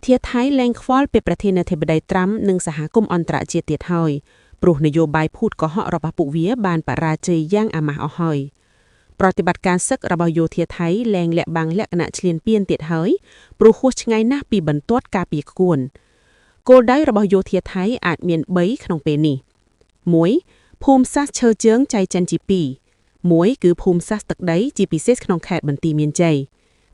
ធាថៃលែងខ្វល់ពីប្រធានាធិបតីត្រាំនិងសហគមន៍អន្តរជាតិទៀតហើយព្រោះនយោបាយភូតកុហករបស់ពួកវាបានបរាជ័យយ៉ាងអាម៉ាស់អស់ហើយប្រតិបត្តិការសឹករបស់យោធាថៃលែងលាក់បាំងលក្ខណៈឈ្លានពានទៀតហើយព្រោះហួសឆ្ងាយណាស់ពីបន្ទាត់ការពារខ្គួនគោលដៅរបស់យោធាថៃអាចមាន3ក្នុងពេលនេះ1ភូមិសាស្ត្រឈើជើងចែកចេញជា2មួយគឺភូមិសាស្ត្រទឹកដីជាពិសេសក្នុងខេត្តបន្ទាយមានជ័យ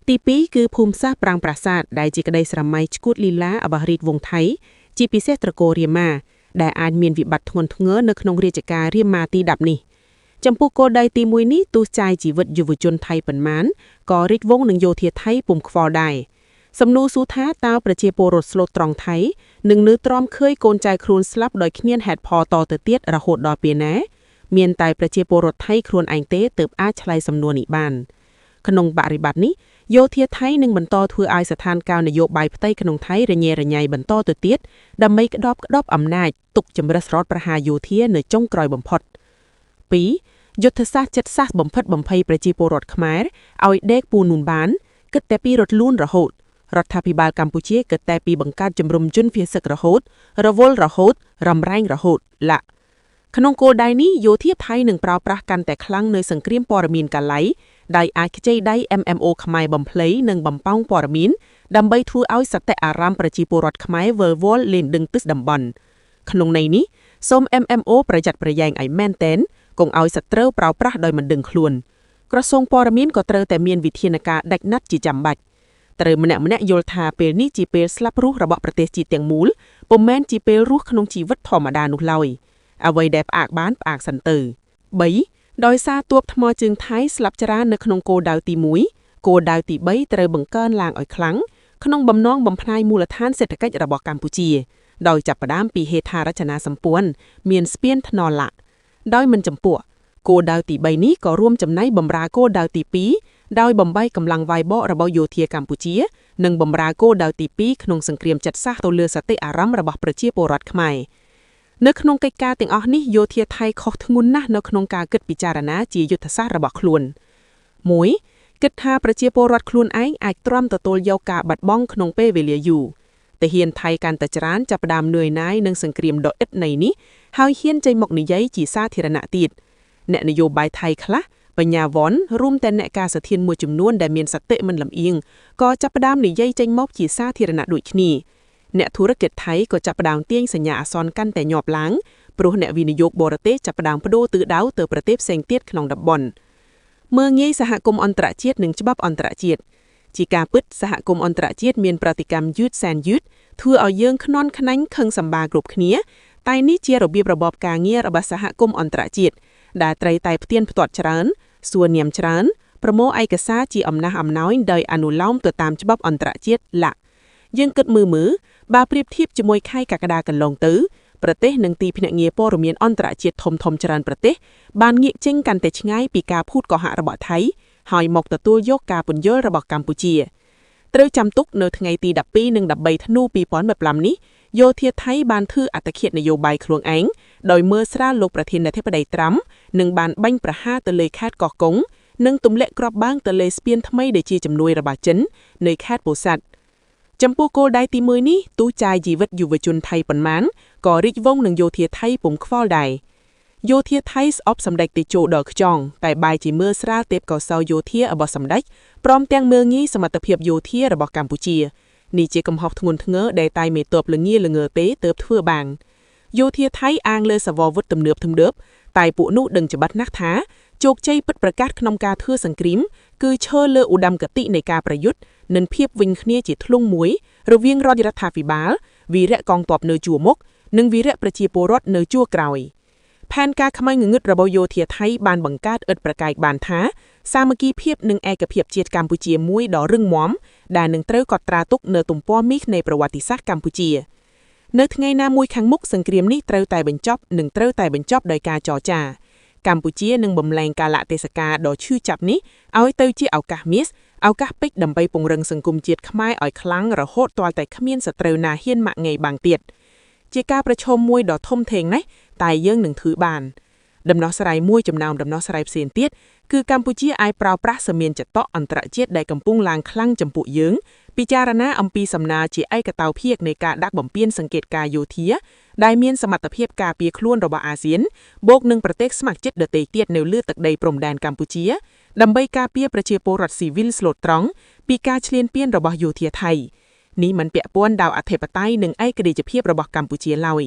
ទី2គឺភូមិសាស្ត្រប្រាង្គប្រាសាទដែលជាក្តីស្រមៃឈួតលីឡារបស់រាជវង្សថៃជាពិសេសត្រកូលរាមាដែលអាចមានវិបត្តិធ្ងន់ធ្ងរនៅក្នុងរាជការរាមាទី10នេះចំពោះគោលដៅទី1នេះទូចាយជីវិតយុវជនថៃប៉ុន្មានក៏រាជវង្សនិងយោធាថៃពុំខ្វល់ដែរសំណួរសួរថាតើប្រជាពលរដ្ឋស្លូតត្រង់ថៃនឹងនៅទ្រាំឃើញកូនចៅខ្លួនស្លាប់ដោយគ្មានហេតុផលតទៅទៀតរហូតដល់ពេលណាមានតែប្រជាពលរដ្ឋថៃខ្លួនឯងទេទើបអាចឆ្លើយសំណួរនេះបានក្នុងបរិបត្តិនេះយោធាថៃនឹងបន្តធ្វើឲ្យស្ថានភាពនយោបាយផ្ទៃក្នុងថៃរញ៉េរញ៉ៃបន្តទៅទៀតដើម្បីក្តប់អំណាចទុកជំរិះរដ្ឋប្រហារយោធានៅចុងក្រោយបំផុត2យុទ្ធសាស្ត្រចិត្តសាស្ត្របំផិតបំភ័យប្រជាពលរដ្ឋខ្មែរឲ្យដេកពូនូនបានគិតតែពីរត់លូនរហូតរដ្ឋាភិបាលកម្ពុជាគិតតែពីបង្កើតជំរំជនភាសឹករហូតរវល់រហូតរំរែងរហូតក្នុងគោលដៅនេះយោធាថៃនឹងប្រើប្រាស់កាន់តែខ្លាំងនៅសង្គ្រាមព័ត៌មានកាឡៃដោយអាចខ្ចីដៃ MMO ខ្មែរបំភ្លៃនិងបំផោងព័ត៌មានដើម្បីធ្វើឲ្យសតិអារម្មណ៍ប្រជាពលរដ្ឋខ្មែរវិលវល់លេងដឹងទិសតំបន់ក្នុងន័យនេះសូម MMO ប្រយ័ត្នប្រយែងឲ្យមែនទែនកុំឲ្យសត្រូវប្រើប្រាស់ដោយមិនដឹងខ្លួនក្រសួងព័ត៌មានក៏ត្រូវតែមានវិធានការដាច់ណាត់ជាចាំបាច់ត្រូវម្នាក់យល់ថាពេលនេះជាពេលស្លាប់រស់របស់ប្រទេសជាតិទាំងមូលពុំមែនជាពេលរស់ក្នុងជីវិតធម្មតានោះឡើយអ្វីដែលផ្អាកបានផ្អាកសិនទៅ3ដោយសារទួបថ្មជើងថៃស្លាប់ច្រើននៅក្នុងគោលដៅទី1គោលដៅទី3ត្រូវបង្កើនឡើងឲ្យខ្លាំងក្នុងបំណងបំផ្លាញមូលដ្ឋានសេដ្ឋកិច្ចរបស់កម្ពុជាដោយចាប់ផ្ដើមពីហេដ្ឋារចនាសម្ព័ន្ធមានស្ពានថ្នល់ដោយមិនចំពោះគោលដៅទី3នេះក៏រួមចំណែកបម្រើគោលដៅទី2ដោយបំបីកម្លាំងវាយបករបស់យោធាកម្ពុជានិងបម្រើគោលដៅទី2ក្នុងសង្គ្រាមចិត្តសាស្ត្រទៅលើសតិអារម្មណ៍របស់ប្រជាពលរដ្ឋខ្មែរនៅក្នុងកិច្ចការទាំងអស់នេះយោធាថៃខុសធ្ងន់ណាស់នៅក្នុងការគិតពិចារណាជាយុទ្ធសាស្ត្ររបស់ខ្លួន1គិតថាប្រជាពលរដ្ឋខ្លួនឯងអាចទ្រាំទទួលយកការបាត់បង់ក្នុងពេលវេលាយូរទាហានថៃកាន់តែច្រើនចាប់ផ្ដើមនឿយណាយនឹងសង្គ្រាមដ៏ឥតន័យនេះហើយហ៊ានចេញមកនិយាយជាសាធារណៈទៀតអ្នកនយោបាយថៃខ្លះបញ្ញាវ័នរួមទាំងអ្នកការសធានមួយចំនួនដែលមានសតិមិនលំអៀងក៏ចាប់ផ្ដើមនិយាយចេញមកជាសាធារណៈដូចគ្នាអ្នកធុរកិច្ចថៃក៏ចាប់ផ្ដើមទាញសញ្ញាអាសន្នកាន់តែញាប់ឡើងព្រោះអ្នកវិនិយោគបរទេសចាប់ផ្ដើមបដូរទិសដៅទៅប្រទេសផ្សេងទៀតក្នុងតំបន់មើលងាយសហគមន៍អន្តរជាតិនិងច្បាប់អន្តរជាតិជាការពិតសហគមន៍អន្តរជាតិមានប្រតិកម្មយឺតសែនយឺតធ្វើឲ្យយើងខ្នន់ខ្នាញ់ខឹងសម្បាគ្រប់គ្នាតែនេះជារបៀបរបបការងាររបស់សហគមន៍អន្តរជាតិដែលត្រូវតែផ្ទៀងផ្ទាត់ច្រើនសួរនាមច្រើនប្រមូលឯកសារជាអំណះអំណោយដោយអនុលោមទៅតាមច្បាប់អន្តរជាតិយើងគិតមើលបើប្រៀបធៀបជាមួយខែកក្កដាកន្លងទៅប្រទេសនិងទីភ្នាក់ងារព័ត៌មានអន្តរជាតិធំច្រើនប្រទេសបានងាកចេញកាន់តែឆ្ងាយពីការភូតកុហករបស់ថៃហើយមកទទួលយកការពន្យល់របស់កម្ពុជាត្រូវចាំទុកនៅថ្ងៃទី12និង13ធ្នូ2015នេះយោធាថៃបានធ្វើអត្តឃាតនយោបាយខ្លួនឯងដោយមើលស្រាលលោកប្រធានាធិបតីត្រាំនិងបានបាញ់ប្រហារទៅលើខេត្តកោះកុងនិងទម្លាក់គ្រាប់បាំងទៅលើស្ពានថ្មីដែលជាជំនួយរបស់ចិននៅខេត្តពោធិ៍សាត់ចំពោះគោលដៅទី1នេះទូចាយជីវិតយុវជនថៃប៉ុន្មានក៏រាជវង្សនិងយោធាថៃពុំខ្វល់ដែរយោធាថៃស្អប់សម្ដេចតេជោដល់ខ្ចង់តែបាយជាមើលស្រាលទេពកោសល្យយោធារបស់សម្ដេចព្រមទាំងមើលងាយសមត្ថភាពយោធារបស់កម្ពុជានេះជាកំហុសធ្ងន់ធ្ងរដែលតែមេតបល្ងាល្ងើទេទើបធ្វើបានយោធាថៃអាងលើសវរវុធទំនើបតែពួកនោះដឹងច្បាស់ណាស់ថាជោគជ័យពិតប្រាកដក្នុងការធ្វើសង្គ្រាមគឺឈរលើឧត្តមគតិនៃការប្រយុទ្ធនិងភាពវិញគ្នាជាធ្លុងមួយរវាងរដ្ឋាភិបាលវីរៈកងទ័ពនៅជួរមុខនិងវីរៈប្រជាពលរដ្ឋនៅជួរក្រោយផែនការខ្មៅងងឹតរបស់យោធាថៃបានបង្កើតឥតប្រកែកបានថាសាមគ្គីភាពនិងឯកភាពជាតិកម្ពុជាមួយដ៏រឹងមាំដែលនឹងត្រូវកត់ត្រាទុកនៅទំព័រមាសនៃប្រវត្តិសាស្ត្រកម្ពុជានៅថ្ងៃណាមួយខាងមុខសង្គ្រាមនេះត្រូវតែបញ្ចប់ដោយការចរចាកម្ពុជានឹងបំលែងកាលៈទេសកាលដ៏ឈឺចាប់នេះឲ្យទៅជាឱកាសមាសឱកាសពេជ្រដើម្បីពង្រឹងសង្គមជាតិខ្មែរឲ្យខ្លាំងរហូតទាល់តែគ្មានសត្រូវណាហ៊ានម៉ាក់ងាយបាំងទៀតជាការប្រឈមមួយដ៏ធំធេងណាស់តែយើងនឹងធ្វើបានដំណោះស្រាយមួយចំណោមដំណោះស្រាយផ្សេងទៀតគឺកម្ពុជាអាចប្រើប្រាស់សមានចតអន្តរជាតិដែលកំពុងឡើងខ្លាំងចំពោះយើង ពិចារណាអំពីសំណើជាឯកតោភាគនៃការដាក់បំពេញសង្កេតការយោធាដែលមានសមត្ថភាពការពារខ្លួនរបស់អាស៊ានបូកនឹងប្រទេសស្ម័គ្រចិត្តដទៃទៀតនៅលើទឹកដីព្រំដែនកម្ពុជាដើម្បីការពារប្រជាពលរដ្ឋស៊ីវិលស្លូតត្រង់ពីការឈ្លានពានរបស់យោធាថៃនេះមិនពាក់ព័ន្ធដល់អធិបតេយ្យនិងឯករាជ្យភាពរបស់កម្ពុជាឡើយ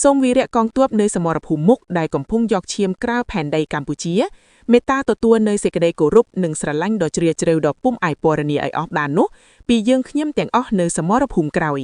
សូមវីរៈកងទ័ពនៅសមរភូមិមុខដែលកំពុងយកឈាមក្រៅផែនដីកម្ពុជាមេត្តាទទួលនៅសេចក្តីគោរពនិងស្រឡាញ់ដ៏ជ្រាលជ្រៅដល់ពុំអាយពរនីឲ្យអស់បាននោះពីយើងខ្ញុំទាំងអស់នៅសមរភូមិក្រោយ